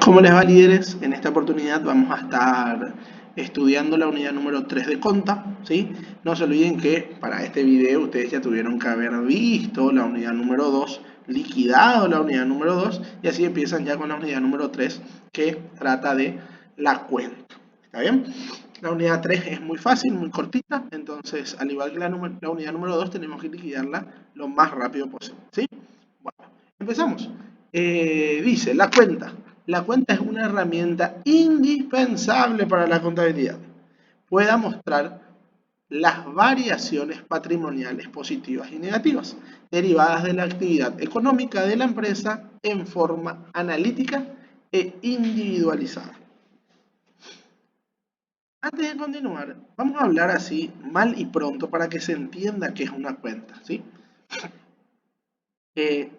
¿Cómo les va, líderes? En esta oportunidad vamos a estar estudiando la unidad número 3 de Conta, ¿sí? No se olviden que para este video ustedes ya tuvieron que haber visto la unidad número 2, liquidado la unidad número 2, y así empiezan ya con la unidad número 3, que trata de la cuenta. ¿Está bien? La unidad 3 es muy fácil, muy cortita, entonces al igual que la unidad número 2 tenemos que liquidarla lo más rápido posible, ¿sí? Bueno, empezamos. Dice, la cuenta. La cuenta es una herramienta indispensable para la contabilidad. Puede mostrar las variaciones patrimoniales positivas y negativas derivadas de la actividad económica de la empresa en forma analítica e individualizada. Antes de continuar, vamos a hablar así mal y pronto para que se entienda qué es una cuenta, ¿sí?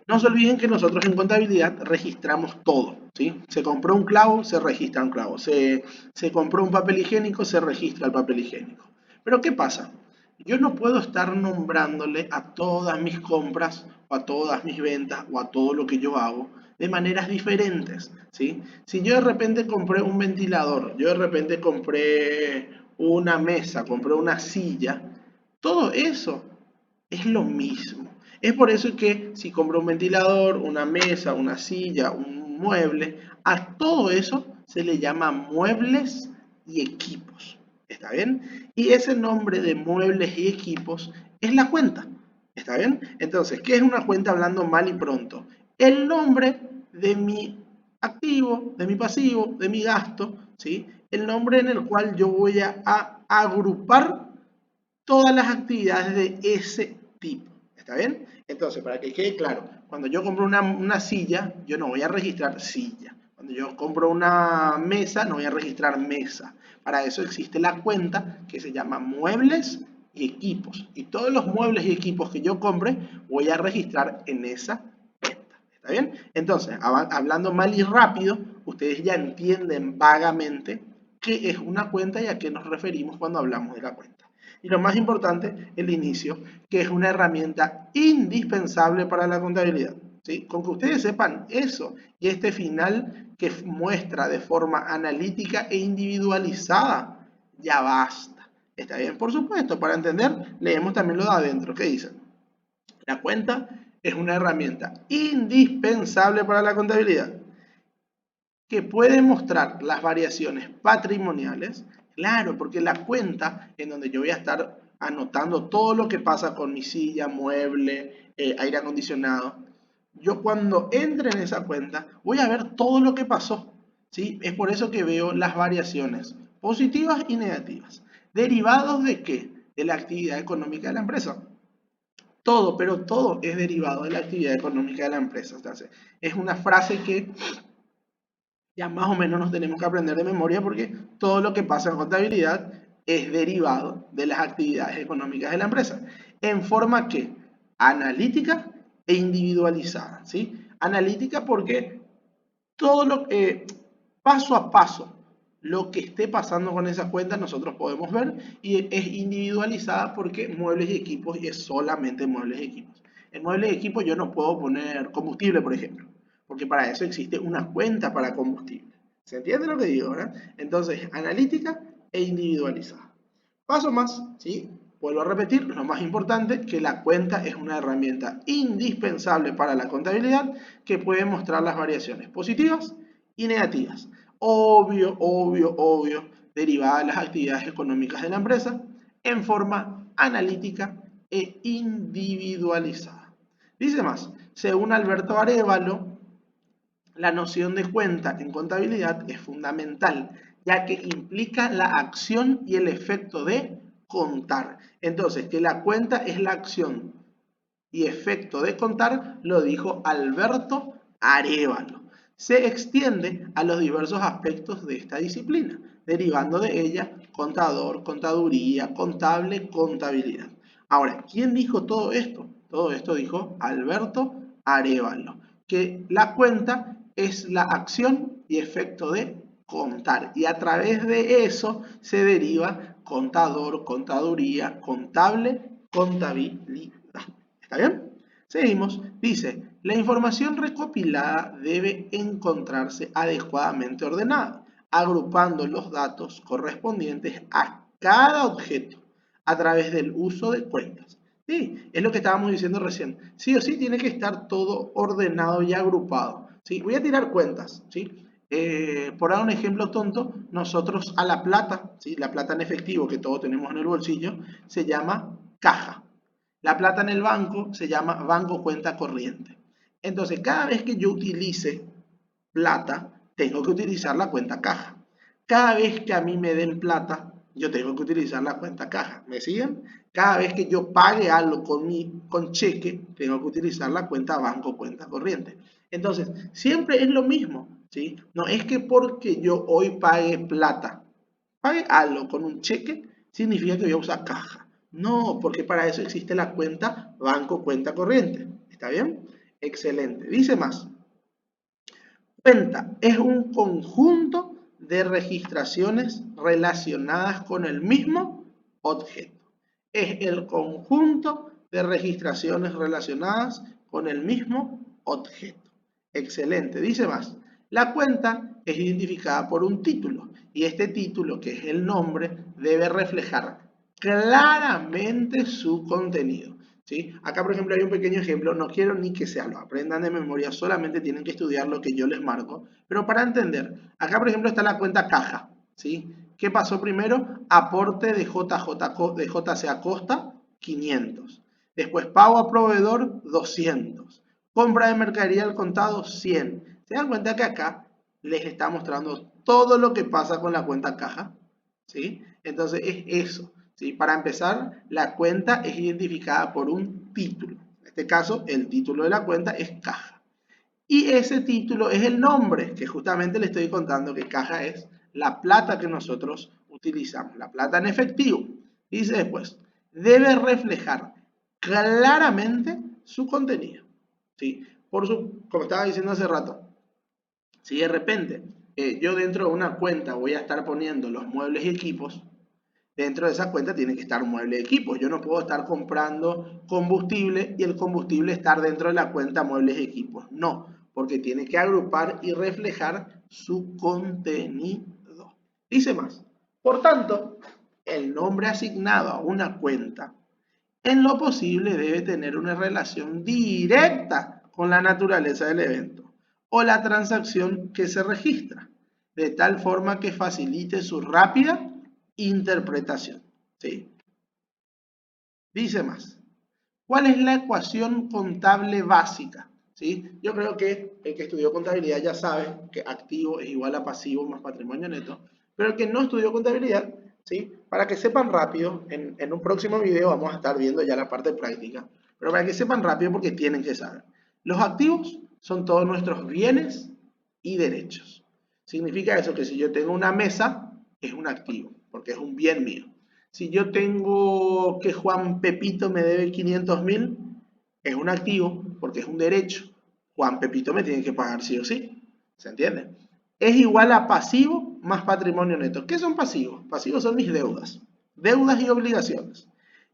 No se olviden que nosotros en contabilidad registramos todo, ¿sí? Se compró un clavo, se registra un clavo. Se compró un papel higiénico, se registra el papel higiénico. Pero ¿qué pasa? Yo no puedo estar nombrándole a todas mis compras o a todas mis ventas o a todo lo que yo hago de maneras diferentes, ¿sí? Si yo de repente compré un ventilador, yo de repente compré una mesa, compré una silla, todo eso es lo mismo. Es por eso que si compro un ventilador, una mesa, una silla, un mueble, a todo eso se le llama muebles y equipos. ¿Está bien? Y ese nombre de muebles y equipos es la cuenta. ¿Está bien? Entonces, ¿qué es una cuenta hablando mal y pronto? El nombre de mi activo, de mi pasivo, de mi gasto, ¿sí? El nombre en el cual yo voy a agrupar todas las actividades de ese tipo. ¿Está bien? Entonces, para que quede claro, cuando yo compro una silla, yo no voy a registrar silla. Cuando yo compro una mesa, no voy a registrar mesa. Para eso existe la cuenta que se llama muebles y equipos. Y todos los muebles y equipos que yo compre, voy a registrar en esa cuenta. ¿Está bien? Entonces, hablando mal y rápido, ustedes ya entienden vagamente qué es una cuenta y a qué nos referimos cuando hablamos de la cuenta. Y lo más importante, el inicio, que es una herramienta indispensable para la contabilidad. ¿Sí? Con que ustedes sepan eso y este final que muestra de forma analítica e individualizada, ya basta. ¿Está bien? Por supuesto, para entender, leemos también lo de adentro. ¿Qué dicen? La cuenta es una herramienta indispensable para la contabilidad que puede mostrar las variaciones patrimoniales. Claro, porque la cuenta en donde yo voy a estar anotando todo lo que pasa con mi silla, mueble, aire acondicionado, yo cuando entre en esa cuenta voy a ver todo lo que pasó, ¿sí? Es por eso que veo las variaciones positivas y negativas. ¿Derivados de qué? De la actividad económica de la empresa. Todo, pero todo es derivado de la actividad económica de la empresa. Entonces, es una frase que ya más o menos nos tenemos que aprender de memoria porque todo lo que pasa en contabilidad es derivado de las actividades económicas de la empresa, en forma que analítica e individualizada, ¿sí? Analítica porque todo lo que paso a paso lo que esté pasando con esas cuentas nosotros podemos ver, y es individualizada porque muebles y equipos es solamente muebles y equipos. En muebles y equipos yo no puedo poner combustible, por ejemplo, porque para eso existe una cuenta para combustible. ¿Se entiende lo que digo, verdad? Entonces, analítica e individualizada. Paso más, ¿sí? Vuelvo a repetir, lo más importante, que la cuenta es una herramienta indispensable para la contabilidad que puede mostrar las variaciones positivas y negativas. Obvio, derivadas de las actividades económicas de la empresa en forma analítica e individualizada. Dice más, según Alberto Arévalo, la noción de cuenta en contabilidad es fundamental, ya que implica la acción y el efecto de contar. Entonces, que la cuenta es la acción y efecto de contar, lo dijo Alberto Arévalo. Se extiende a los diversos aspectos de esta disciplina, derivando de ella contador, contaduría, contable, contabilidad. Ahora, ¿quién dijo todo esto? Todo esto dijo Alberto Arévalo, que la cuenta es la acción y efecto de contar, y a través de eso se deriva contador, contaduría, contable, contabilidad. ¿Está bien? Seguimos. Dice, La información recopilada debe encontrarse adecuadamente ordenada, agrupando los datos correspondientes a cada objeto a través del uso de cuentas. Sí, es lo que estábamos diciendo recién. Sí o sí tiene que estar todo ordenado y agrupado. ¿Sí? Voy a tirar cuentas. ¿Sí? Por dar un ejemplo tonto, nosotros a la plata, ¿sí? La plata en efectivo que todos tenemos en el bolsillo, se llama caja. La plata en el banco se llama banco cuenta corriente. Entonces, cada vez que yo utilice plata, tengo que utilizar la cuenta caja. Cada vez que a mí me den plata, yo tengo que utilizar la cuenta caja. ¿Me siguen? Cada vez que yo pague algo con cheque, tengo que utilizar la cuenta banco, cuenta corriente. Entonces, siempre es lo mismo, ¿sí? No es que porque yo hoy pague plata, pague algo con un cheque, significa que voy a usar caja. No, porque para eso existe la cuenta banco, cuenta corriente. ¿Está bien? Excelente. Dice más. Cuenta es un conjunto de registraciones relacionadas con el mismo objeto. Es el conjunto de registraciones relacionadas con el mismo objeto. Excelente. Dice más. La cuenta es identificada por un título y este título, que es el nombre, debe reflejar claramente su contenido. ¿Sí? Acá, por ejemplo, hay un pequeño ejemplo. No quiero ni que se lo aprendan de memoria, solamente tienen que estudiar lo que yo les marco. Pero para entender, acá, por ejemplo, está la cuenta caja. ¿Sí? ¿Qué pasó primero? Aporte de JC Acosta, 500. Después, pago a proveedor, 200. Compra de mercadería al contado, 100. ¿Se dan cuenta que acá les está mostrando todo lo que pasa con la cuenta caja? ¿Sí? Entonces, es eso. ¿Sí? Para empezar, la cuenta es identificada por un título. En este caso, el título de la cuenta es caja. Y ese título es el nombre, que justamente le estoy contando que caja es la plata que nosotros utilizamos, la plata en efectivo. Dice después, debe reflejar claramente su contenido. ¿Sí? Como estaba diciendo hace rato, si de repente yo dentro de una cuenta voy a estar poniendo los muebles y equipos, dentro de esa cuenta tiene que estar mueble y equipos. Yo no puedo estar comprando combustible y el combustible estar dentro de la cuenta muebles y equipos. No, porque tiene que agrupar y reflejar su contenido. Dice más. Por tanto, el nombre asignado a una cuenta, en lo posible, debe tener una relación directa con la naturaleza del evento o la transacción que se registra, de tal forma que facilite su rápida interpretación. ¿Sí? Dice más. ¿Cuál es la ecuación contable básica? ¿Sí? Yo creo que el que estudió contabilidad ya sabe que activo es igual a pasivo más patrimonio neto, pero el que no estudió contabilidad, ¿sí? Para que sepan rápido, en un próximo video vamos a estar viendo ya la parte práctica, pero para que sepan rápido porque tienen que saber. Los activos son todos nuestros bienes y derechos. Significa eso que si yo tengo una mesa, es un activo, porque es un bien mío. Si yo tengo que Juan Pepito me debe 500.000, es un activo porque es un derecho. Juan Pepito me tiene que pagar sí o sí. ¿Se entiende? Es igual a pasivo más patrimonio neto. ¿Qué son pasivos? Pasivos son mis deudas. Deudas y obligaciones.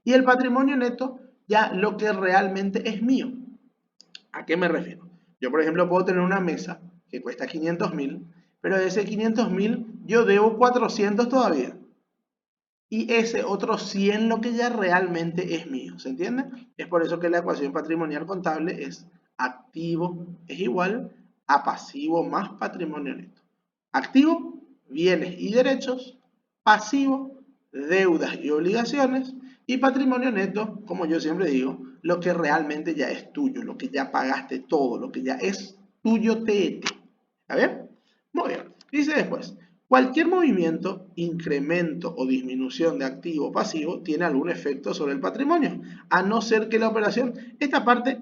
Y el patrimonio neto, ya lo que realmente es mío. ¿A qué me refiero? Yo, por ejemplo, puedo tener una mesa que cuesta 500.000, pero de ese 500.000 yo debo 400 todavía. Y ese otro 100 lo que ya realmente es mío, ¿se entiende? Es por eso que la ecuación patrimonial contable es activo es igual a pasivo más patrimonio neto. Activo, bienes y derechos. Pasivo, deudas y obligaciones. Y patrimonio neto, como yo siempre digo, lo que realmente ya es tuyo, lo que ya pagaste todo, lo que ya es tuyo, ¿Está bien? Muy bien. Dice después, cualquier movimiento, incremento o disminución de activo o pasivo tiene algún efecto sobre el patrimonio, a no ser que la operación, esta parte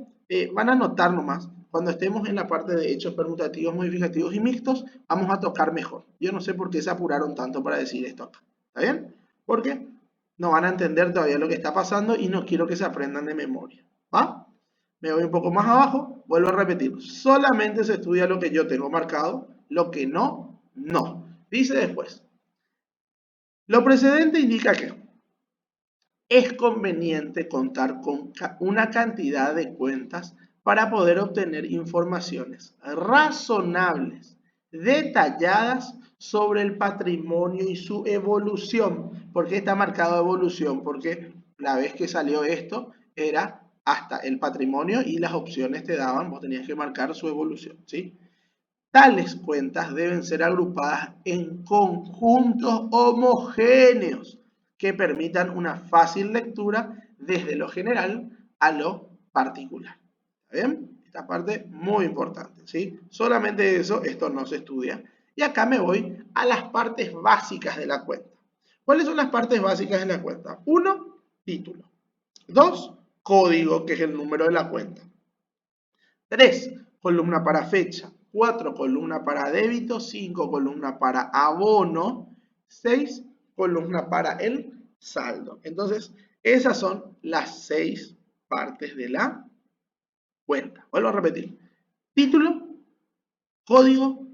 van a notar nomás, cuando estemos en la parte de hechos permutativos, modificativos y mixtos, vamos a tocar mejor. Yo no sé por qué se apuraron tanto para decir esto acá. ¿Está bien? Porque no van a entender todavía lo que está pasando y no quiero que se aprendan de memoria. ¿Va? Me voy un poco más abajo, vuelvo a repetir. Solamente se estudia lo que yo tengo marcado, lo que no, no. Dice después. Lo precedente indica que es conveniente contar con una cantidad de cuentas para poder obtener informaciones razonables, detalladas sobre el patrimonio y su evolución. ¿Por qué está marcado evolución? Porque la vez que salió esto era hasta el patrimonio y las opciones te daban, vos tenías que marcar su evolución, ¿sí? Tales cuentas deben ser agrupadas en conjuntos homogéneos que permitan una fácil lectura desde lo general a lo particular. ¿Está bien? Esta parte muy importante, ¿sí? Solamente eso, esto no se estudia. Y acá me voy a las partes básicas de la cuenta. ¿Cuáles son las partes básicas de la cuenta? 1, título. 2, código, que es el número de la cuenta. 3, columna para fecha. 4, columna para débito. 5, columna para abono. 6, columna para el saldo. Entonces, esas son las 6 partes de la cuenta. Vuelvo a repetir. Título, código,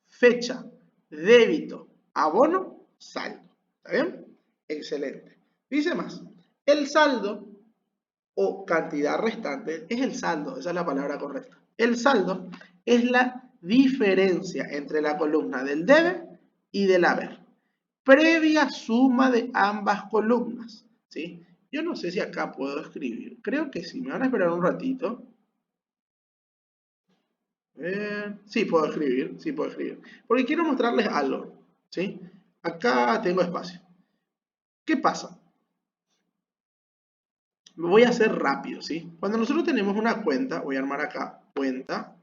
fecha, débito, abono, saldo. ¿Está bien? Excelente. Dice más. El saldo o cantidad restante es el saldo. Esa es la palabra correcta. El saldo es la diferencia entre la columna del debe y del haber, previa suma de ambas columnas, ¿sí? Yo no sé si acá puedo escribir. Creo que sí. Me van a esperar un ratito. Sí puedo escribir, sí puedo escribir. Porque quiero mostrarles algo, ¿sí? Acá tengo espacio. ¿Qué pasa? Lo voy a hacer rápido, ¿sí? Cuando nosotros tenemos una cuenta, voy a armar acá, cuenta.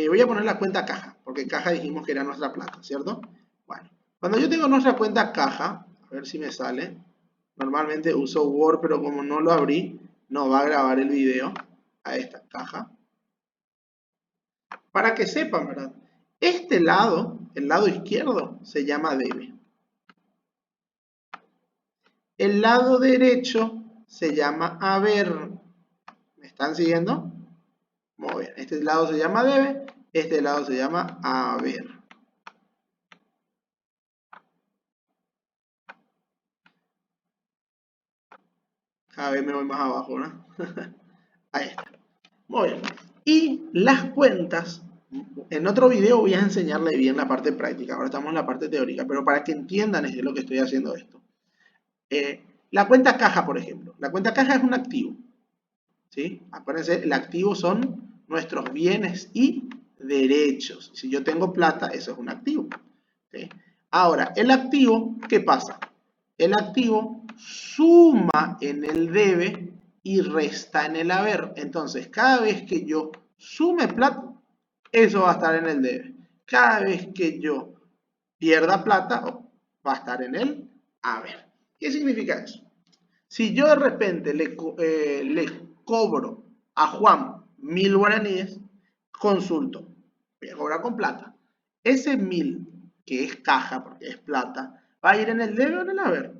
Voy a poner la cuenta caja, porque caja dijimos que era nuestra plata, ¿cierto? Bueno, cuando yo tengo nuestra cuenta caja, a ver si me sale. Normalmente uso Word, pero como no lo abrí, no va a grabar el video a esta caja. Para que sepan, ¿verdad? Este lado, el lado izquierdo, se llama debe. El lado derecho se llama haber. ¿Me están siguiendo? Muy bien. Este lado se llama debe, este lado se llama haber. Cada vez me voy más abajo, ¿no? Ahí está. Muy bien. Y las cuentas, en otro video voy a enseñarle bien la parte práctica. Ahora estamos en la parte teórica, pero para que entiendan es lo que estoy haciendo esto. La cuenta caja, por ejemplo. La cuenta caja es un activo. ¿Sí? Acuérdense, el activo son nuestros bienes y derechos. Si yo tengo plata, eso es un activo. ¿Sí? Ahora, el activo, ¿qué pasa? El activo suma en el debe y resta en el haber. Entonces, cada vez que yo sume plata, eso va a estar en el debe. Cada vez que yo pierda plata, va a estar en el haber. ¿Qué significa eso? Si yo de repente le cobro a Juan 1000 guaraníes, consulto, voy a cobrar con plata. Ese 1000, que es caja porque es plata, ¿va a ir en el debe o en el haber?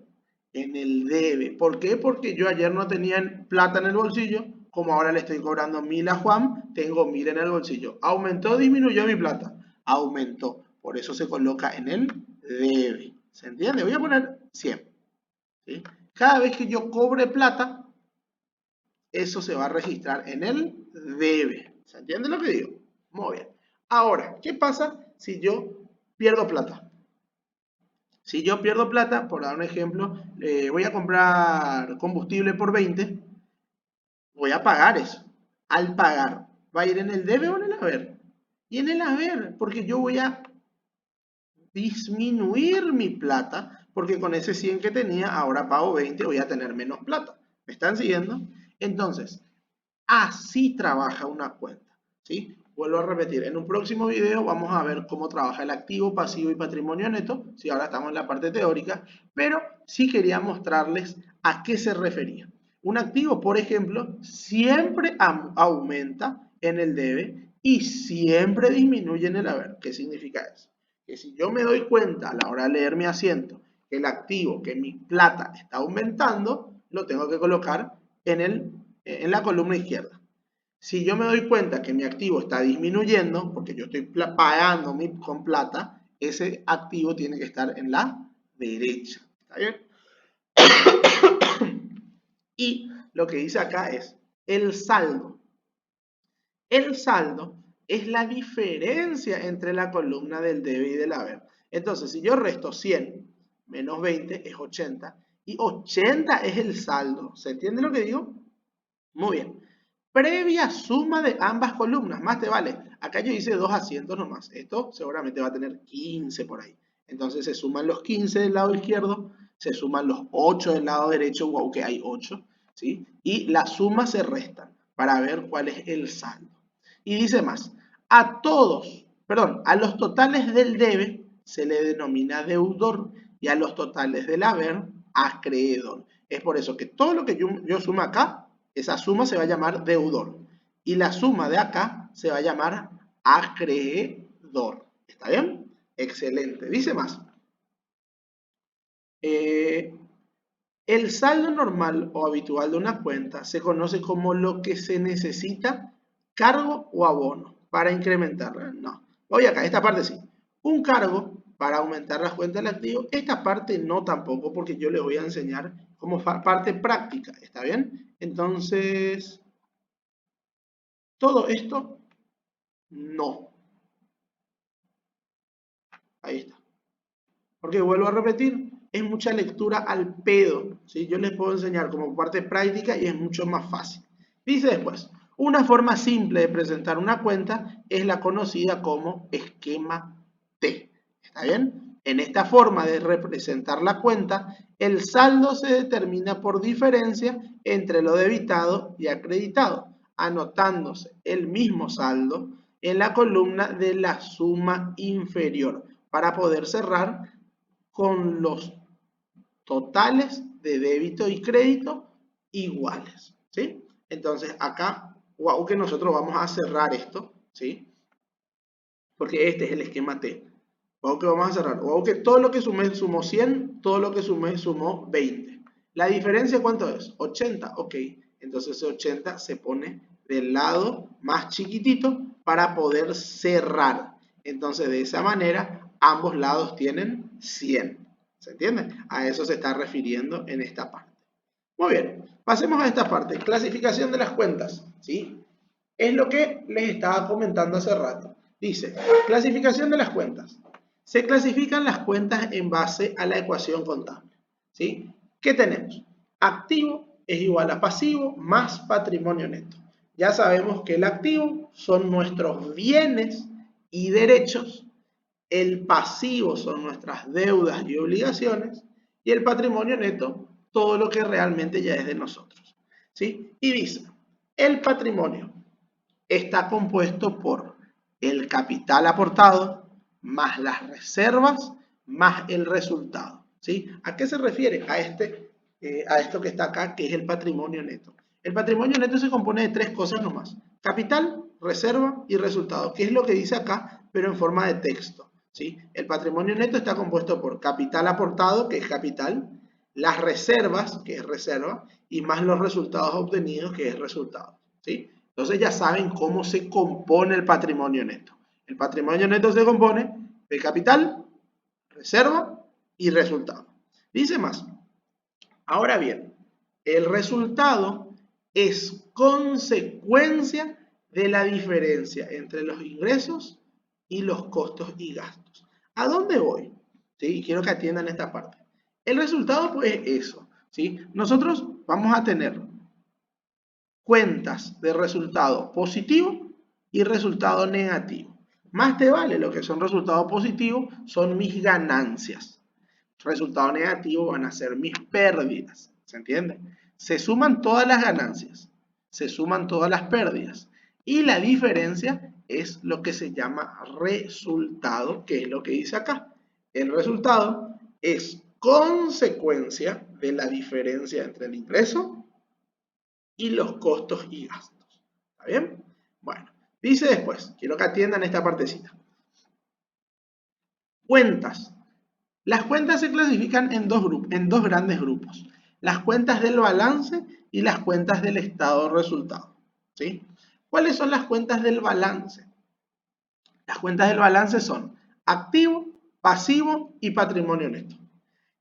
En el debe. ¿Por qué? Porque yo ayer no tenía plata en el bolsillo, como ahora le estoy cobrando 1000 a Juan, tengo 1000 en el bolsillo. ¿Aumentó o disminuyó mi plata? Aumentó. Por eso se coloca en el debe. ¿Se entiende? Voy a poner 100. ¿Sí? Cada vez que yo cobre plata, eso se va a registrar en el debe. ¿Se entiende lo que digo? Muy bien. Ahora, ¿qué pasa si yo pierdo plata? Si yo pierdo plata, por dar un ejemplo, voy a comprar combustible por 20, voy a pagar eso. Al pagar, ¿va a ir en el debe o en el haber? Y en el haber, porque yo voy a disminuir mi plata, porque con ese 100 que tenía, ahora pago 20, voy a tener menos plata. ¿Me están siguiendo? Entonces, así trabaja una cuenta, ¿sí? Vuelvo a repetir, en un próximo video vamos a ver cómo trabaja el activo, pasivo y patrimonio neto, si ahora estamos en la parte teórica, pero sí quería mostrarles a qué se refería. Un activo, por ejemplo, siempre aumenta en el debe y siempre disminuye en el haber. ¿Qué significa eso? Que si yo me doy cuenta a la hora de leer mi asiento que el activo, que mi plata está aumentando, lo tengo que colocar en la columna izquierda. Si yo me doy cuenta que mi activo está disminuyendo, porque yo estoy pagando con plata, ese activo tiene que estar en la derecha. ¿Está bien? Y lo que dice acá es el saldo. El saldo es la diferencia entre la columna del debe y del haber. Entonces, si yo resto 100 menos 20 es 80 y 80 es el saldo. ¿Se entiende lo que digo? Muy bien. Previa suma de ambas columnas, más te vale. Acá yo hice 2 asientos nomás. Esto seguramente va a tener 15 por ahí. Entonces se suman los 15 del lado izquierdo, se suman los 8 del lado derecho, wow, que hay 8, ¿sí? Y las sumas se restan para ver cuál es el saldo. Y dice más, a los totales del debe se le denomina deudor y a los totales del haber acreedor. Es por eso que todo lo que yo sumo acá, esa suma se va a llamar deudor. Y la suma de acá se va a llamar acreedor. ¿Está bien? Excelente. Dice más. El saldo normal o habitual de una cuenta se conoce como lo que se necesita, cargo o abono, para incrementarla. No. Voy acá, esta parte sí. Un cargo para aumentar las cuentas del activo. Esta parte no tampoco, porque yo les voy a enseñar como parte práctica. ¿Está bien? Entonces, todo esto, no. Ahí está. Porque vuelvo a repetir, es mucha lectura al pedo, ¿sí? Yo les puedo enseñar como parte práctica y es mucho más fácil. Dice después, una forma simple de presentar una cuenta es la conocida como esquema T. ¿Está bien? En esta forma de representar la cuenta, el saldo se determina por diferencia entre lo debitado y acreditado, anotándose el mismo saldo en la columna de la suma inferior para poder cerrar con los totales de débito y crédito iguales, ¿sí? Entonces acá, wow, que nosotros vamos a cerrar esto, ¿sí? Porque este es el esquema T. Wow, que vamos a cerrar. Wow, que todo lo que sumé sumó 100, todo lo que sumé sumó 20. ¿La diferencia cuánto es? 80, ok. Entonces ese 80 se pone del lado más chiquitito para poder cerrar. Entonces de esa manera ambos lados tienen 100. ¿Se entiende? A eso se está refiriendo en esta parte. Muy bien, pasemos a esta parte. Clasificación de las cuentas, ¿sí? Es lo que les estaba comentando hace rato. Dice, clasificación de las cuentas. Se clasifican las cuentas en base a la ecuación contable, ¿sí? ¿Qué tenemos? Activo es igual a pasivo más patrimonio neto. Ya sabemos que el activo son nuestros bienes y derechos, el pasivo son nuestras deudas y obligaciones y el patrimonio neto, todo lo que realmente ya es de nosotros, ¿sí? Y dice, el patrimonio está compuesto por el capital aportado más las reservas más el resultado, ¿sí? ¿A qué se refiere? A esto que está acá, que es el patrimonio neto. El patrimonio neto se compone de 3 cosas nomás: capital, reserva y resultado, que es lo que dice acá, pero en forma de texto, ¿sí? El patrimonio neto está compuesto por capital aportado, que es capital, las reservas, que es reserva, y más los resultados obtenidos, que es resultado, ¿sí? Entonces ya saben cómo se compone el patrimonio neto. El patrimonio neto se compone de capital, reserva y resultado. Dice más. Ahora bien, el resultado es consecuencia de la diferencia entre los ingresos y los costos y gastos. ¿A dónde voy? ¿Sí? Quiero que atiendan esta parte. El resultado pues es eso, ¿sí? Nosotros vamos a tener cuentas de resultado positivo y resultado negativo. Más te vale, lo que son resultados positivos son mis ganancias. Resultado negativo van a ser mis pérdidas. ¿Se entiende? Se suman todas las ganancias, se suman todas las pérdidas. Y la diferencia es lo que se llama resultado, que es lo que dice acá. El resultado es consecuencia de la diferencia entre el ingreso y los costos y gastos. ¿Está bien? Bueno, dice después, quiero que atiendan esta partecita. Cuentas. Las cuentas se clasifican en dos grandes grupos: las cuentas del balance y las cuentas del estado de resultado, ¿sí? ¿Cuáles son las cuentas del balance? Las cuentas del balance son activo, pasivo y patrimonio neto.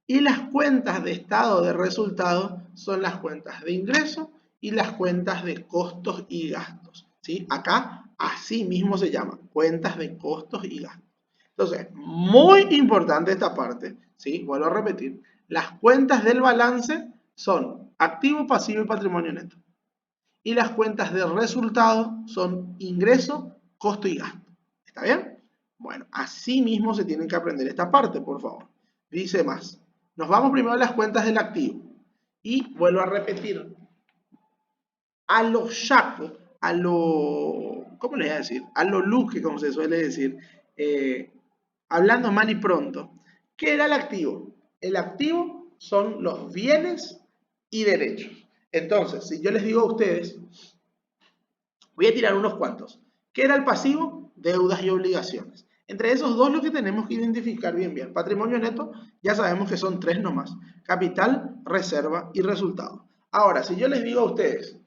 Y las cuentas de estado de resultado son las cuentas de ingreso y las cuentas de costos y gastos. ¿sí? Acá así mismo se llama, cuentas de costos y gastos. Entonces, muy importante esta parte, ¿sí? Vuelvo a repetir, las cuentas del balance son activo, pasivo y patrimonio neto. Y las cuentas de resultado son ingreso, costo y gasto. ¿Está bien? Bueno, así mismo se tienen que aprender esta parte, por favor. Dice más. Nos vamos primero a las cuentas del activo. Y vuelvo a repetir. A lo chaco, a lo, ¿cómo le voy a decir? A lo luque, como se suele decir, hablando mal y pronto. ¿Qué era el activo? El activo son los bienes y derechos. Entonces, si yo les digo a ustedes, voy a tirar unos cuantos. ¿Qué era el pasivo? Deudas y obligaciones. Entre esos dos lo que tenemos que identificar bien. Patrimonio neto, ya sabemos que son tres nomás. Capital, reserva y resultado. Ahora, si yo les digo a ustedes,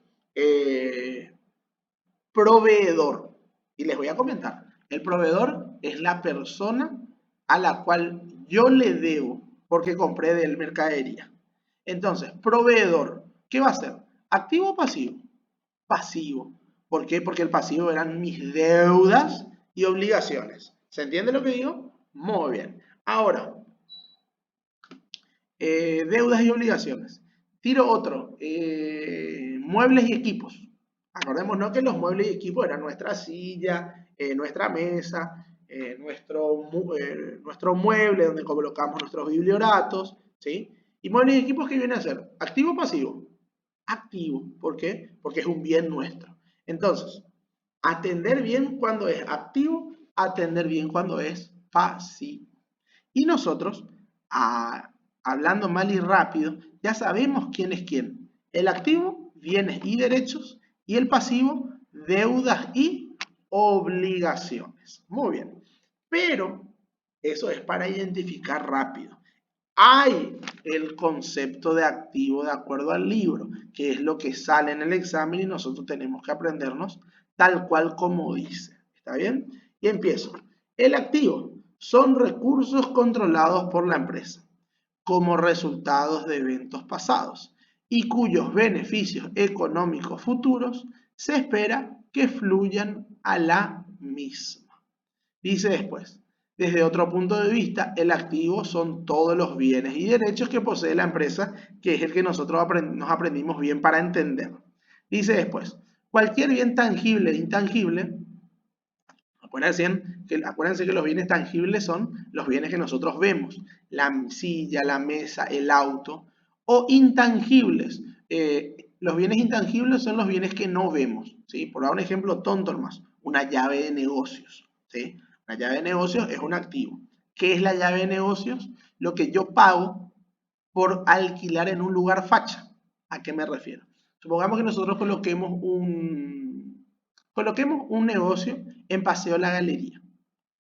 proveedor, y les voy a comentar, el proveedor es la persona a la cual yo le debo porque compré de él mercadería. Entonces, proveedor, ¿qué va a ser? ¿Activo o pasivo? Pasivo. ¿Por qué? Porque el pasivo eran mis deudas y obligaciones. ¿Se entiende lo que digo? Muy bien. Ahora, deudas y obligaciones. Tiro otro. Muebles y equipos. Acordémonos que los muebles y equipos eran nuestra silla, nuestra mesa, nuestro mueble donde colocamos nuestros biblioratos, ¿sí? Y muebles y equipos, ¿qué viene a ser? ¿Activo o pasivo? Activo. ¿Por qué? Porque es un bien nuestro. Entonces, atender bien cuando es activo, atender bien cuando es pasivo. Y nosotros, hablando mal y rápido, ya sabemos quién es quién. El activo, bienes y derechos, y el pasivo, deudas y obligaciones. Muy bien. Pero eso es para identificar rápido. Hay el concepto de activo de acuerdo al libro, que es lo que sale en el examen y nosotros tenemos que aprendernos tal cual como dice. ¿Está bien? Y empiezo. El activo son recursos controlados por la empresa como resultados de eventos pasados y cuyos beneficios económicos futuros se espera que fluyan a la misma. Dice después, desde otro punto de vista, el activo son todos los bienes y derechos que posee la empresa, que es el que nosotros nos aprendimos bien para entender. Dice después, cualquier bien tangible e intangible, acuérdense que los bienes tangibles son los bienes que nosotros vemos, la silla, la mesa, el auto, o intangibles. Los bienes intangibles son los bienes que no vemos, ¿sí? Por dar un ejemplo tonto nomás, una llave de negocios, ¿sí? La llave de negocios es un activo. ¿Qué es la llave de negocios? Lo que yo pago por alquilar en un lugar facha. ¿A qué me refiero? Supongamos que nosotros coloquemos un negocio en Paseo La Galería.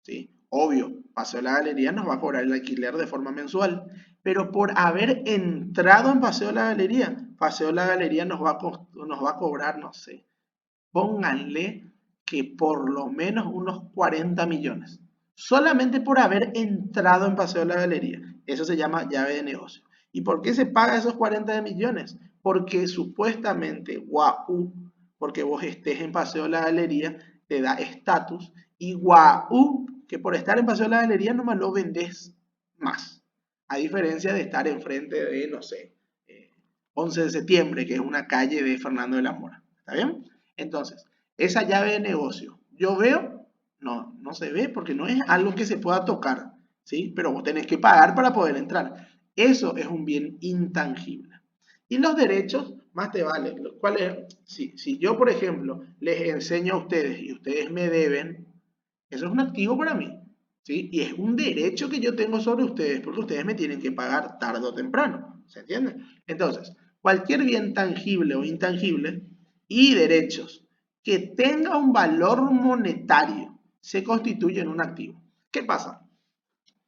¿Sí? Obvio, Paseo La Galería nos va a cobrar el alquiler de forma mensual. Pero por haber entrado en Paseo La Galería nos va a cobrar, no sé, pónganle que por lo menos unos 40 millones. Solamente por haber entrado en Paseo La Galería. Eso se llama llave de negocio. ¿Y por qué se paga esos 40 millones? Porque supuestamente, guau, porque vos estés en Paseo La Galería, te da estatus. Y guau, que por estar en Paseo La Galería nomás lo vendés más. A diferencia de estar enfrente de, no sé, 11 de septiembre, que es una calle de Fernando de la Mora. ¿Está bien? Entonces, esa llave de negocio, yo veo, no se ve porque no es algo que se pueda tocar, ¿sí? Pero vos tenés que pagar para poder entrar. Eso es un bien intangible. Y los derechos, más te vale. ¿Cuál es? Si yo, por ejemplo, les enseño a ustedes y ustedes me deben, eso es un activo para mí, ¿sí? Y es un derecho que yo tengo sobre ustedes porque ustedes me tienen que pagar tarde o temprano, ¿se entiende? Entonces, cualquier bien tangible o intangible y derechos que tenga un valor monetario se constituye en un activo. ¿Qué pasa?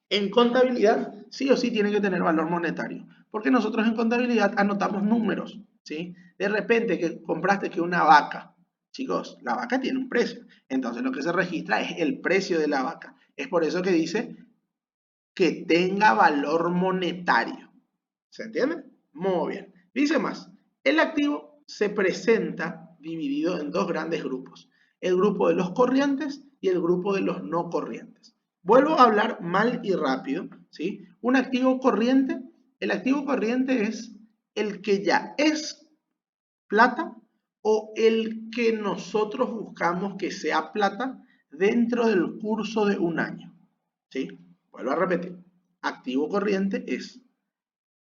En contabilidad, sí o sí tiene que tener valor monetario, porque nosotros en contabilidad anotamos números, ¿sí? De repente que compraste que una vaca, chicos, la vaca tiene un precio, entonces lo que se registra es el precio de la vaca. Es por eso que dice que tenga valor monetario. ¿Se entiende? Muy bien. Dice más, el activo se presenta dividido en dos grandes grupos. El grupo de los corrientes y el grupo de los no corrientes. Vuelvo a hablar mal y rápido, ¿sí? Un activo corriente, el activo corriente es el que ya es plata o el que nosotros buscamos que sea plata dentro del curso de un año, ¿sí? Vuelvo a repetir, activo corriente es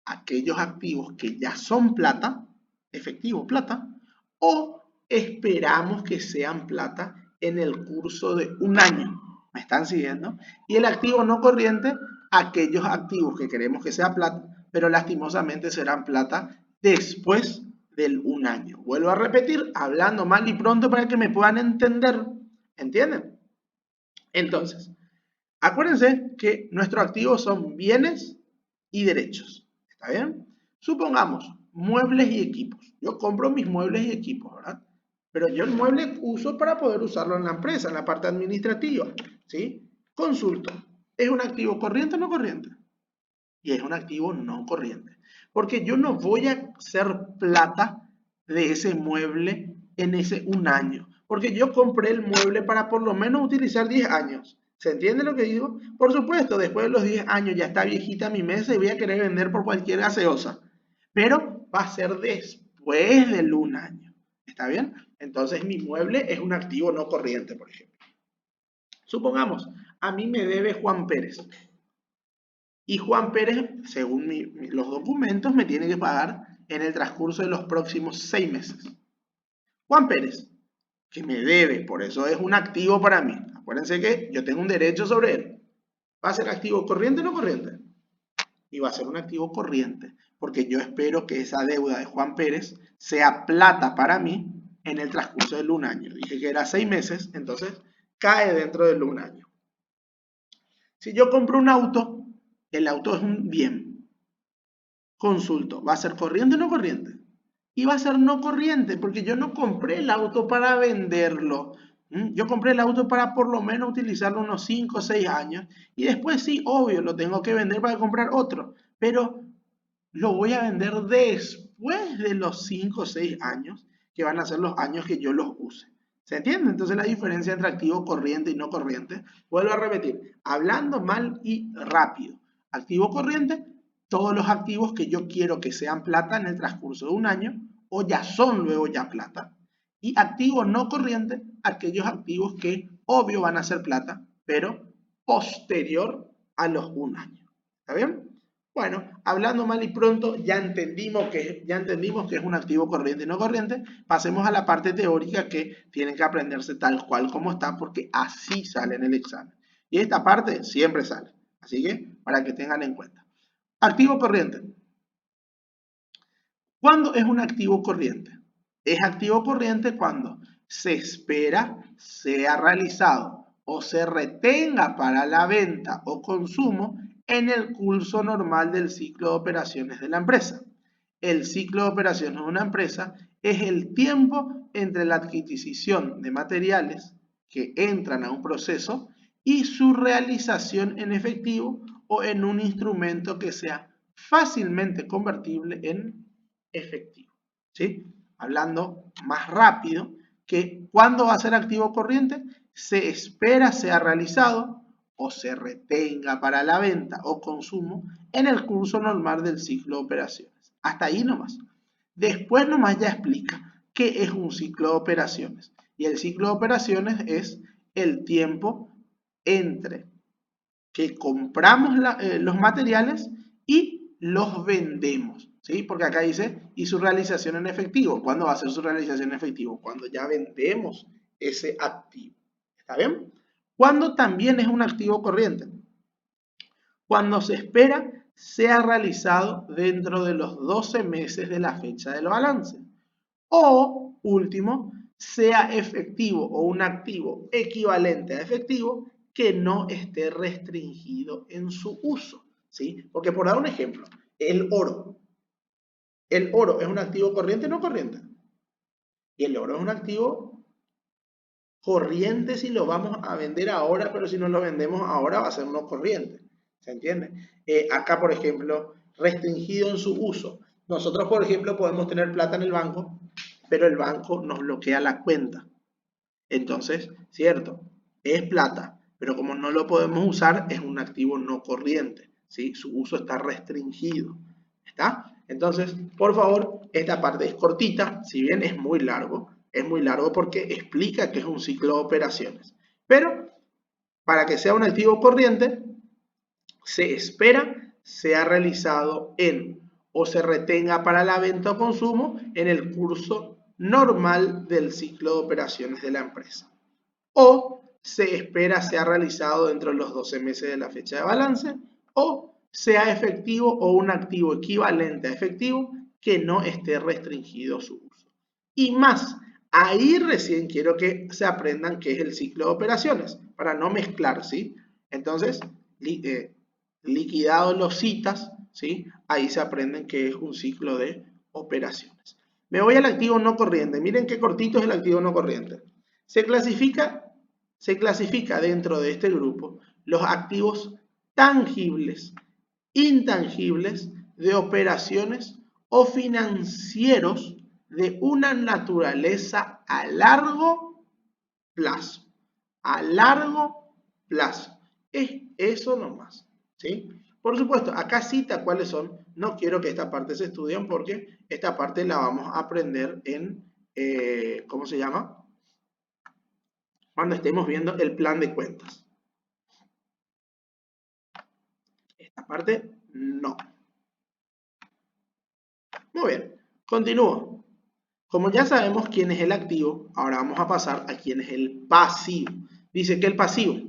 aquellos activos que ya son plata, efectivo plata, o esperamos que sean plata en el curso de un año. ¿Me están siguiendo? Y el activo no corriente, aquellos activos que queremos que sea plata, pero lastimosamente serán plata después del un año. Vuelvo a repetir, hablando mal y pronto para que me puedan entender. ¿Entienden? Entonces, acuérdense que nuestros activos son bienes y derechos. ¿Está bien? Supongamos, muebles y equipos. Yo compro mis muebles y equipos, ¿verdad? Pero yo el mueble uso para poder usarlo en la empresa, en la parte administrativa, ¿sí? Consulto, ¿es un activo corriente o no corriente? Y es un activo no corriente. Porque yo no voy a hacer plata de ese mueble en ese un año. Porque yo compré el mueble para por lo menos utilizar 10 años. ¿Se entiende lo que digo? Por supuesto, después de los 10 años ya está viejita mi mesa y voy a querer vender por cualquier gaseosa. Pero va a ser después del un año. ¿Está bien? Entonces mi mueble es un activo no corriente, por ejemplo. Supongamos, a mí me debe Juan Pérez. Y Juan Pérez, según los documentos, me tiene que pagar en el transcurso de los próximos 6 meses. Juan Pérez, que me debe, por eso es un activo para mí. Acuérdense que yo tengo un derecho sobre él. ¿Va a ser activo corriente o no corriente? Y va a ser un activo corriente, porque yo espero que esa deuda de Juan Pérez sea plata para mí en el transcurso del un año. Dije que era 6 meses, entonces cae dentro del un año. Si yo compro un auto, el auto es un bien. Consulto, ¿va a ser corriente o no corriente? Y va a ser no corriente, porque yo no compré el auto para venderlo. Yo compré el auto para por lo menos utilizarlo unos 5 o 6 años. Y después sí, obvio, lo tengo que vender para comprar otro. Pero lo voy a vender después de los 5 o 6 años, que van a ser los años que yo los use. ¿Se entiende? Entonces la diferencia entre activo corriente y no corriente. Vuelvo a repetir, hablando mal y rápido. Activo corriente, todos los activos que yo quiero que sean plata en el transcurso de un año, o ya son luego ya plata. Y activo no corriente, aquellos activos que obvio van a ser plata, pero posterior a los un año. ¿Está bien? Bueno, hablando mal y pronto, ya entendimos que es un activo corriente y no corriente. Pasemos a la parte teórica que tienen que aprenderse tal cual como está, porque así sale en el examen. Y esta parte siempre sale. Así que, para que tengan en cuenta. Activo corriente. ¿Cuándo es un activo corriente? Es activo corriente cuando se espera sea realizado o se retenga para la venta o consumo en el curso normal del ciclo de operaciones de la empresa. El ciclo de operaciones de una empresa es el tiempo entre la adquisición de materiales que entran a un proceso y su realización en efectivo o en un instrumento que sea fácilmente convertible en efectivo. ¿Sí? Hablando más rápido, que cuando va a ser activo corriente, se espera sea realizado o se retenga para la venta o consumo en el curso normal del ciclo de operaciones. Hasta ahí nomás. Después nomás ya explica qué es un ciclo de operaciones. Y el ciclo de operaciones es el tiempo entre que compramos los materiales y los vendemos. ¿Sí? Porque acá dice, y su realización en efectivo. ¿Cuándo va a ser su realización en efectivo? Cuando ya vendemos ese activo. ¿Está bien? ¿Cuándo también es un activo corriente? Cuando se espera sea realizado dentro de los 12 meses de la fecha del balance. O, último, sea efectivo o un activo equivalente a efectivo que no esté restringido en su uso. ¿Sí? Porque por dar un ejemplo, el oro. ¿El oro es un activo corriente o no corriente? Y el oro es un activo corriente si lo vamos a vender ahora, pero si no lo vendemos ahora va a ser no corriente. ¿Se entiende? Acá, por ejemplo, restringido en su uso. Nosotros, por ejemplo, podemos tener plata en el banco pero el banco nos bloquea la cuenta. Entonces, cierto, es plata, pero como no lo podemos usar, es un activo no corriente, ¿sí? Su uso está restringido, ¿está? Entonces, por favor, esta parte es cortita, si bien es muy largo porque explica que es un ciclo de operaciones. Pero, para que sea un activo corriente, se espera sea realizado en o se retenga para la venta o consumo en el curso normal del ciclo de operaciones de la empresa. O se espera sea realizado dentro de los 12 meses de la fecha de balance, o sea efectivo o un activo equivalente a efectivo que no esté restringido su uso. Y más, ahí recién quiero que se aprendan qué es el ciclo de operaciones, para no mezclar, ¿sí? Entonces, liquidados los citas, ¿sí? Ahí se aprenden qué es un ciclo de operaciones. Me voy al activo no corriente. Miren qué cortito es el activo no corriente. Se clasifica dentro de este grupo los activos tangibles, intangibles de operaciones o financieros de una naturaleza a largo plazo. A largo plazo. Es eso nomás. ¿Sí? Por supuesto, acá cita cuáles son. No quiero que esta parte se estudien porque esta parte la vamos a aprender en, ¿cómo se llama? Cuando estemos viendo el plan de cuentas. Esta parte no. Muy bien, continúo. Como ya sabemos quién es el activo, ahora vamos a pasar a quién es el pasivo. Dice que el pasivo,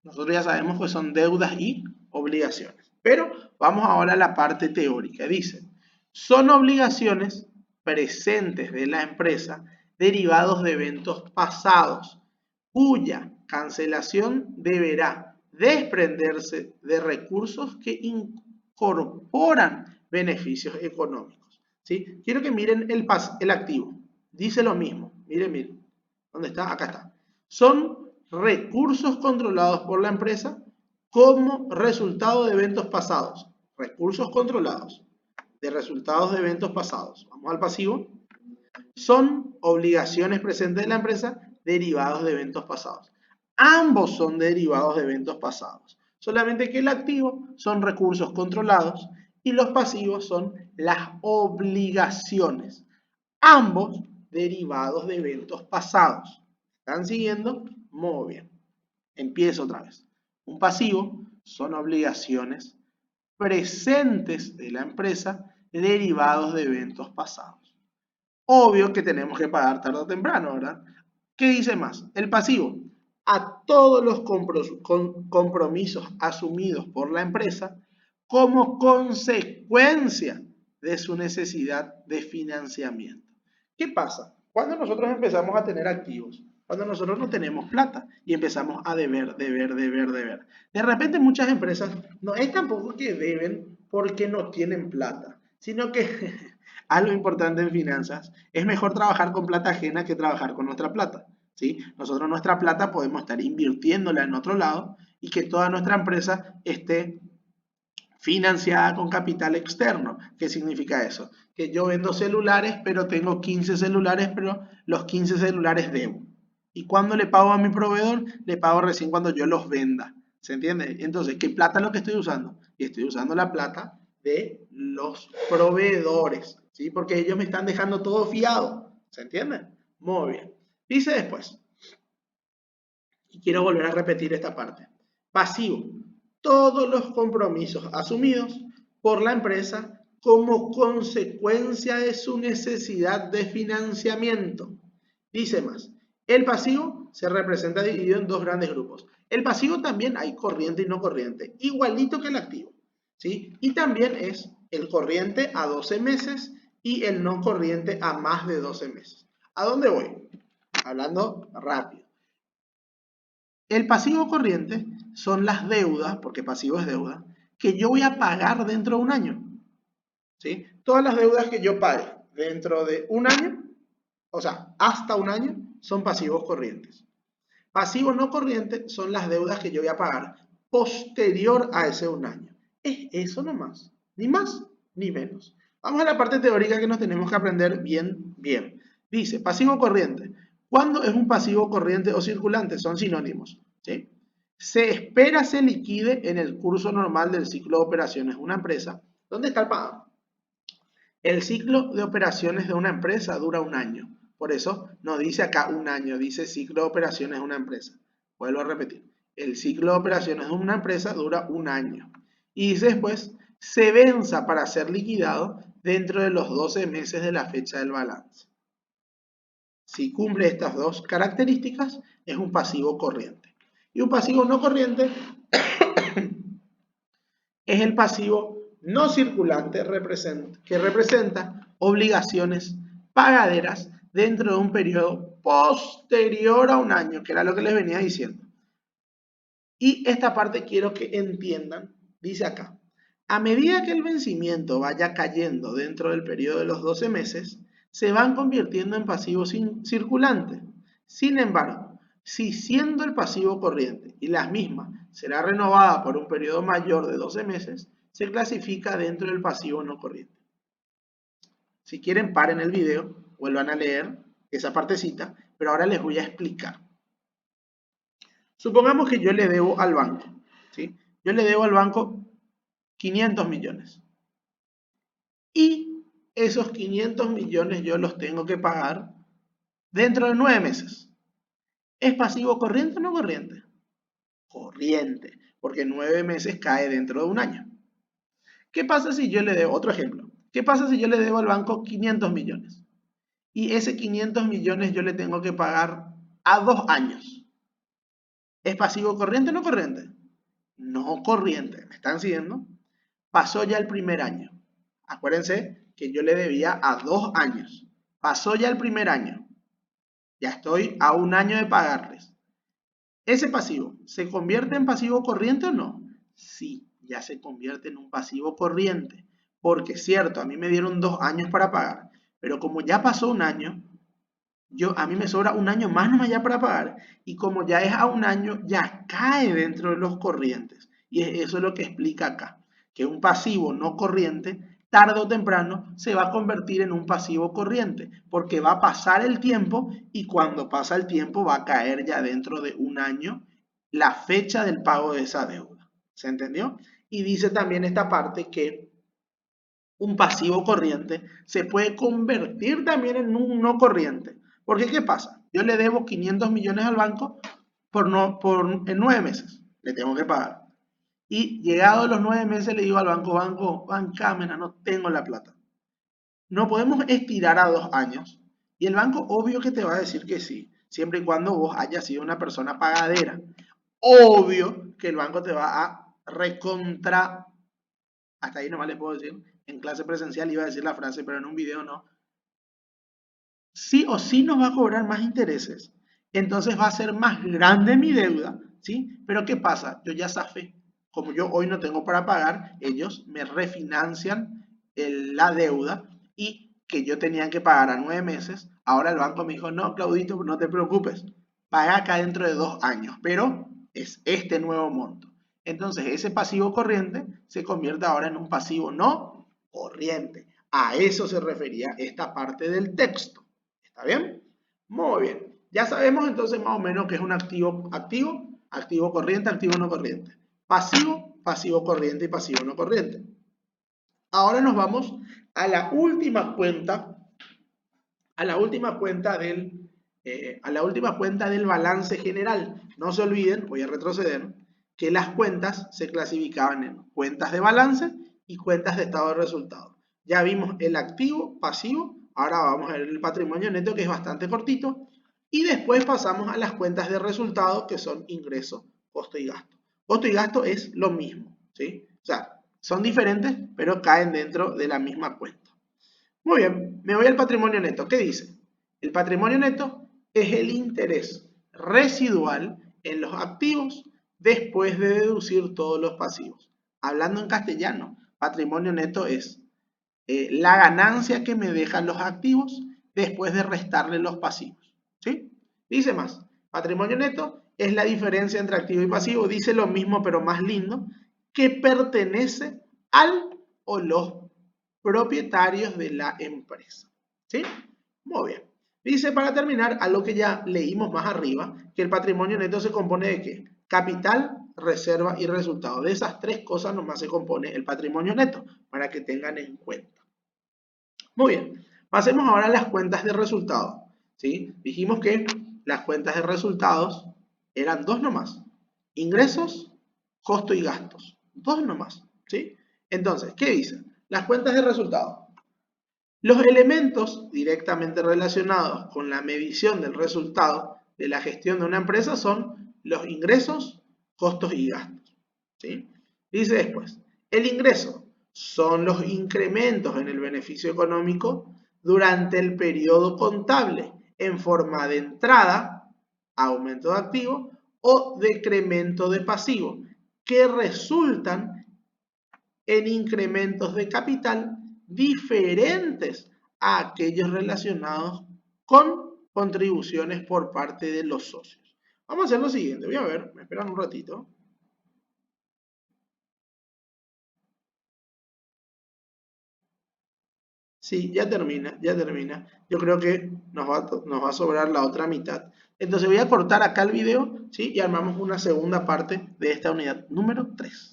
nosotros ya sabemos que son deudas y obligaciones. Pero vamos ahora a la parte teórica. Dice, son obligaciones presentes de la empresa derivados de eventos pasados, cuya cancelación deberá desprenderse de recursos que incorporan beneficios económicos. ¿Sí? Quiero que miren el activo. Dice lo mismo. Miren, miren. ¿Dónde está? Acá está. Son recursos controlados por la empresa como resultado de eventos pasados. Recursos controlados de resultados de eventos pasados. Vamos al pasivo. Son obligaciones presentes de la empresa derivados de eventos pasados. Ambos son derivados de eventos pasados. Solamente que el activo son recursos controlados y los pasivos son las obligaciones. Ambos derivados de eventos pasados. ¿Están siguiendo? Muy bien. Empiezo otra vez. Un pasivo son obligaciones presentes de la empresa derivados de eventos pasados. Obvio que tenemos que pagar tarde o temprano, ¿verdad? ¿Qué dice más? El pasivo. A todos los compromisos asumidos por la empresa como consecuencia de su necesidad de financiamiento. ¿Qué pasa? Cuando nosotros empezamos a tener activos, cuando nosotros no tenemos plata y empezamos a deber. De repente muchas empresas no es tampoco que deben porque no tienen plata, sino que algo importante en finanzas es mejor trabajar con plata ajena que trabajar con nuestra plata. ¿Sí? Nosotros nuestra plata podemos estar invirtiéndola en otro lado y que toda nuestra empresa esté financiada con capital externo. ¿Qué significa eso? Que yo vendo celulares, pero tengo 15 celulares, pero los 15 celulares debo. ¿Y cuándo le pago a mi proveedor? Le pago recién cuando yo los venda. ¿Se entiende? Entonces, ¿qué plata es lo que estoy usando? Y estoy usando la plata de los proveedores, ¿sí? Porque ellos me están dejando todo fiado. ¿Se entiende? Muy bien. Dice después, y quiero volver a repetir esta parte. Pasivo. Todos los compromisos asumidos por la empresa como consecuencia de su necesidad de financiamiento. Dice más, el pasivo se representa dividido en dos grandes grupos. El pasivo también hay corriente y no corriente, igualito que el activo, ¿sí? Y también es el corriente a 12 meses y el no corriente a más de 12 meses. ¿A dónde voy? Hablando rápido. El pasivo corriente son las deudas, porque pasivo es deuda, que yo voy a pagar dentro de un año. ¿Sí? Todas las deudas que yo pague dentro de un año, o sea, hasta un año, son pasivos corrientes. Pasivos no corrientes son las deudas que yo voy a pagar posterior a ese un año. Es eso nomás, ni más ni menos. Vamos a la parte teórica que nos tenemos que aprender bien. Dice, pasivo corriente. ¿Cuándo es un pasivo corriente o circulante? Son sinónimos, ¿sí? Se espera se liquide en el curso normal del ciclo de operaciones de una empresa. ¿Dónde está el pago? El ciclo de operaciones de una empresa dura un año. Por eso no dice acá un año, dice ciclo de operaciones de una empresa. Vuelvo a repetir. El ciclo de operaciones de una empresa dura un año. Y dice después, se venza para ser liquidado dentro de los 12 meses de la fecha del balance. Si cumple estas dos características, es un pasivo corriente. Y un pasivo no corriente es el pasivo no circulante que representa obligaciones pagaderas dentro de un periodo posterior a un año, que era lo que les venía diciendo. Y esta parte quiero que entiendan, dice acá, a medida que el vencimiento vaya cayendo dentro del periodo de los 12 meses, se van convirtiendo en pasivos circulantes. Sin embargo, si siendo el pasivo corriente y la misma será renovada por un periodo mayor de 12 meses, se clasifica dentro del pasivo no corriente. Si quieren, paren el video, vuelvan a leer esa partecita, pero ahora les voy a explicar. Supongamos que yo le debo al banco, ¿sí? Yo le debo al banco 500 millones. Y esos 500 millones yo los tengo que pagar dentro de 9 meses. ¿Es pasivo corriente o no corriente? Corriente, porque 9 meses cae dentro de un año. ¿Qué pasa si yo le debo, otro ejemplo, qué pasa si yo le debo al banco 500 millones? Y ese 500 millones yo le tengo que pagar a 2 años. ¿Es pasivo corriente o no corriente? No corriente, ¿me están siguiendo? Pasó ya el primer año. Acuérdense que yo le debía a 2 años. Pasó ya el primer año. Ya estoy a un año de pagarles. ¿Ese pasivo se convierte en pasivo corriente o no? Sí, ya se convierte en un pasivo corriente. Porque es cierto, a mí me dieron 2 años para pagar. Pero como ya pasó un año, a mí me sobra un año más nomás ya para pagar. Y como ya es a un año, ya cae dentro de los corrientes. Y eso es lo que explica acá. Que un pasivo no corriente, tarde o temprano, se va a convertir en un pasivo corriente. Porque va a pasar el tiempo y cuando pasa el tiempo va a caer ya dentro de un año la fecha del pago de esa deuda. ¿Se entendió? Y dice también esta parte que un pasivo corriente se puede convertir también en un no corriente. Porque ¿qué pasa? Yo le debo 500 millones al banco en 9 meses. Le tengo que pagar. Y llegados los 9 meses le digo al banco, bancámena, no tengo la plata. No podemos estirar a 2 años. Y el banco obvio que te va a decir que sí, siempre y cuando vos hayas sido una persona pagadera. Obvio que el banco te va a recontra. Hasta ahí nomás les puedo decir. En clase presencial iba a decir la frase, pero en un video no. Sí o sí nos va a cobrar más intereses. Entonces va a ser más grande mi deuda, ¿sí? Pero ¿qué pasa? Yo ya zafé. Como yo hoy no tengo para pagar, ellos me refinancian la deuda y que yo tenía que pagar a 9 meses. Ahora el banco me dijo, no, Claudito, no te preocupes. Paga acá dentro de 2 años, pero es este nuevo monto. Entonces ese pasivo corriente se convierte ahora en un pasivo no corriente. A eso se refería esta parte del texto. ¿Está bien? Muy bien. Ya sabemos entonces más o menos que es un activo corriente, activo no corriente. Pasivo, pasivo corriente y pasivo no corriente. Ahora nos vamos a la última cuenta, del balance general. No se olviden, voy a retroceder, que las cuentas se clasificaban en cuentas de balance y cuentas de estado de resultados. Ya vimos el activo, pasivo. Ahora vamos a ver el patrimonio neto, que es bastante cortito. Y después pasamos a las cuentas de resultados, que son ingreso, costo y gasto. Costo y gasto es lo mismo, ¿sí? O sea, son diferentes, pero caen dentro de la misma cuenta. Muy bien, me voy al patrimonio neto. ¿Qué dice? El patrimonio neto es el interés residual en los activos después de deducir todos los pasivos. Hablando en castellano, patrimonio neto es la ganancia que me dejan los activos después de restarle los pasivos. ¿Sí? Dice más, patrimonio neto es la diferencia entre activo y pasivo, dice lo mismo pero más lindo, que pertenece al o los propietarios de la empresa. ¿Sí? Muy bien. Dice para terminar algo que ya leímos más arriba, que el patrimonio neto se compone de ¿qué? Capital, reserva y resultado. De esas tres cosas nomás se compone el patrimonio neto, para que tengan en cuenta. Muy bien, pasemos ahora a las cuentas de resultados. ¿Sí? Dijimos que las cuentas de resultados eran dos nomás. Ingresos, costo y gastos. Dos nomás. ¿Sí? Entonces, ¿qué dice? Las cuentas de resultados. Los elementos directamente relacionados con la medición del resultado de la gestión de una empresa son los ingresos, costos y gastos. ¿Sí? Dice después, el ingreso son los incrementos en el beneficio económico durante el periodo contable en forma de entrada, aumento de activo o decremento de pasivo, que resultan en incrementos de capital diferentes a aquellos relacionados con contribuciones por parte de los socios. Vamos a hacer lo siguiente, voy a ver, me esperan un ratito. Sí, ya termina, ya termina. Yo creo que nos va a sobrar la otra mitad. Entonces voy a cortar acá el video, ¿sí? Y armamos una segunda parte de esta unidad número 3.